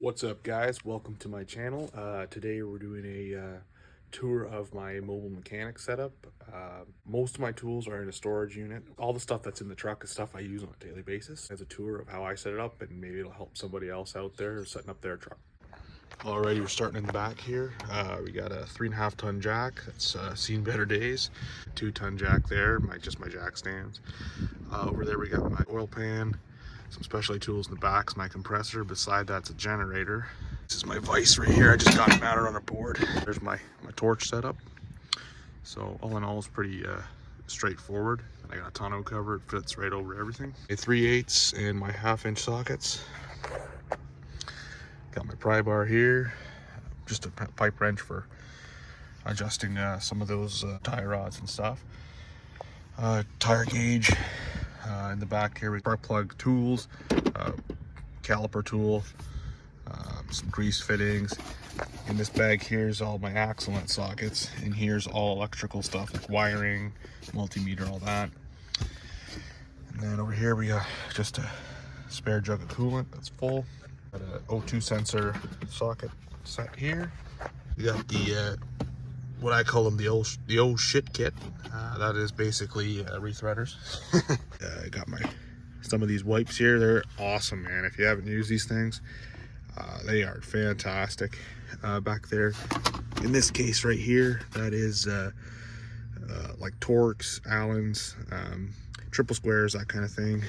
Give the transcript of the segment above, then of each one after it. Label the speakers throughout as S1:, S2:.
S1: What's up, guys? Welcome to my channel. Today we're doing a tour of my mobile mechanic setup. Most of my tools are in a storage unit. All the stuff that's in the truck is stuff I use on a daily basis. As a tour of how I set it up, and maybe it'll help somebody else out there setting up their truck. Alrighty, we're starting in the back here. We got a 3.5 ton jack that's seen better days. 2-ton jack there, just my jack stands. Over there we got my oil pan. Some specialty tools in the back's my compressor. Beside that's a generator. This is my vise right here. I just got it mounted on a board. There's my torch setup. So all in all, it's pretty straightforward. I got a tonneau cover. It fits right over everything. My 3/8 and my 1/2 inch sockets. Got my pry bar here. Just a pipe wrench for adjusting some of those tie rods and stuff. Tire gauge. In the back here, spark plug tools, caliper tool, some grease fittings. In this bag here is all my axle nut sockets, and here's all electrical stuff like wiring, multimeter, all that. And then over here we got just a spare jug of coolant that's full. Got an O2 sensor socket set here. We got the what I call them the old shit kit. That is basically rethreaders. I got some of these wipes here. They're awesome, man. If you haven't used these things, they are fantastic. Back there, in this case right here, that is like Torx, Allens, triple squares, that kind of thing.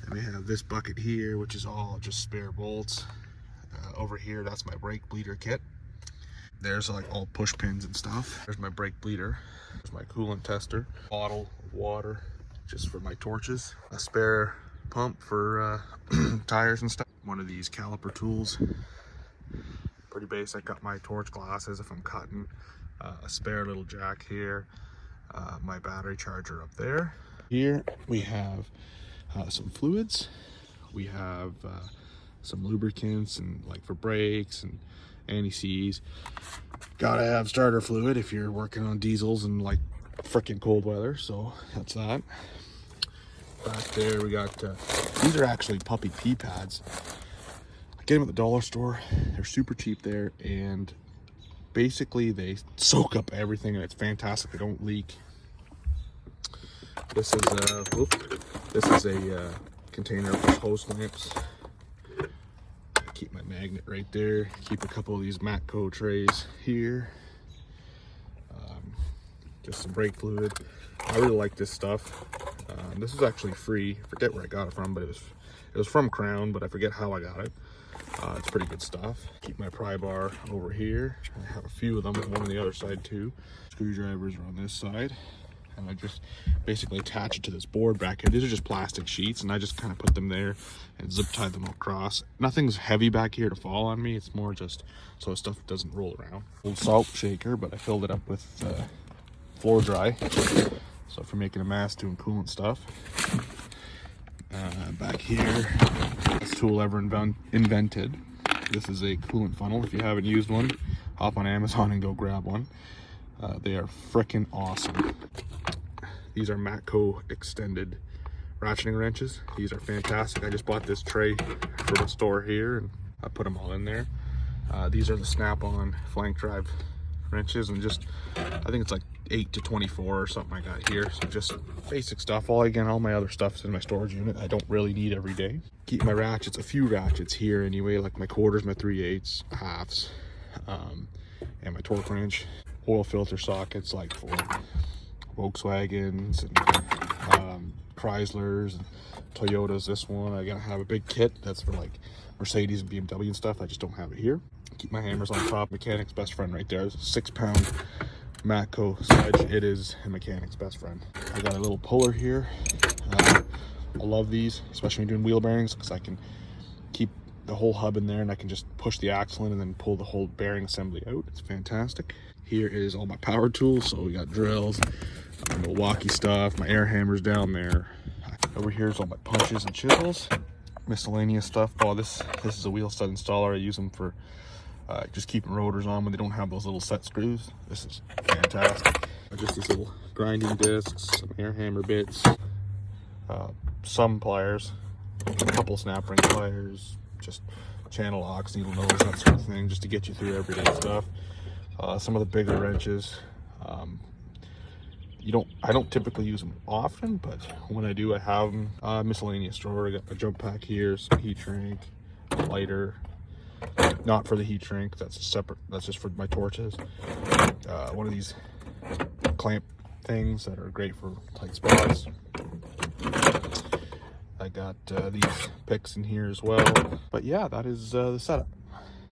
S1: And we have this bucket here, which is all just spare bolts. Over here, that's my brake bleeder kit. There's like all push pins and stuff. There's my brake bleeder. There's my coolant tester. Bottle of water just for my torches. A spare pump for tires and stuff. One of these caliper tools. Pretty basic. Got my torch glasses if I'm cutting. A spare little jack here. My battery charger up there. Here we have some fluids. We have some lubricants and like for brakes and anti-seize. Gotta have starter fluid if you're working on diesels in like freaking cold weather, so that's that. Back there we got these are actually puppy pee pads. I get them at the dollar store. They're super cheap there, and basically they soak up everything, and it's fantastic. They don't leak. This is a container for hose lamps. Keep my magnet right there. Keep a couple of these Matco trays here. Just some brake fluid. I really like this stuff. This is actually free. I forget where I got it from, but it was from Crown, but I forget how I got it. It's pretty good stuff. Keep my pry bar over here. I have a few of them, one on the other side too. Screwdrivers are on this side. And I just basically attach it to this board back here. These are just plastic sheets, and I just kind of put them there and zip tie them across. Nothing's heavy back here to fall on me. It's more just so stuff doesn't roll around. Old salt shaker, but I filled it up with floor dry. So if you're making a mess doing coolant stuff. Back here, this tool ever invented. This is a coolant funnel. If you haven't used one, hop on Amazon and go grab one. They are freaking awesome. These are Matco extended ratcheting wrenches. These are fantastic. I just bought this tray from the store here, and I put them all in there. These are the snap-on flank drive wrenches, and just I think it's like 8 to 24 or something I got here. So just basic stuff. All my other stuff's in my storage unit. I don't really need every day. Keep my ratchets, a few ratchets here anyway, like my quarters, my 3/8, halves, and my torque wrench. Oil filter sockets like for Volkswagens and Chryslers and Toyotas. This one I gotta have a big kit that's for like Mercedes and BMW and stuff. I just don't have it here. Keep my hammers on top. Mechanic's best friend right there. It's a 6-pound Matco sledge. It is a mechanic's best friend. I got a little puller here. I love these, especially when doing wheel bearings, because I can keep the whole hub in there and I can just push the axle in and then pull the whole bearing assembly out. It's fantastic. Here is all my power tools. So we got drills, Milwaukee stuff, my air hammers down there. Over here is all my punches and chisels, miscellaneous stuff. Oh, this is a wheel stud installer. I use them for just keeping rotors on when they don't have those little set screws. This is fantastic. Just these little grinding discs, some air hammer bits, some pliers, a couple snap ring pliers, just channel locks, needle nose, that sort of thing, just to get you through everyday stuff. Some of the bigger wrenches, I don't typically use them often, but when I do, I have them. Miscellaneous drawer. I got a jump pack here, some heat shrink, a lighter. Not for the heat shrink. That's a separate. That's just for my torches. One of these clamp things that are great for tight spots. I got these picks in here as well. But yeah, that is the setup.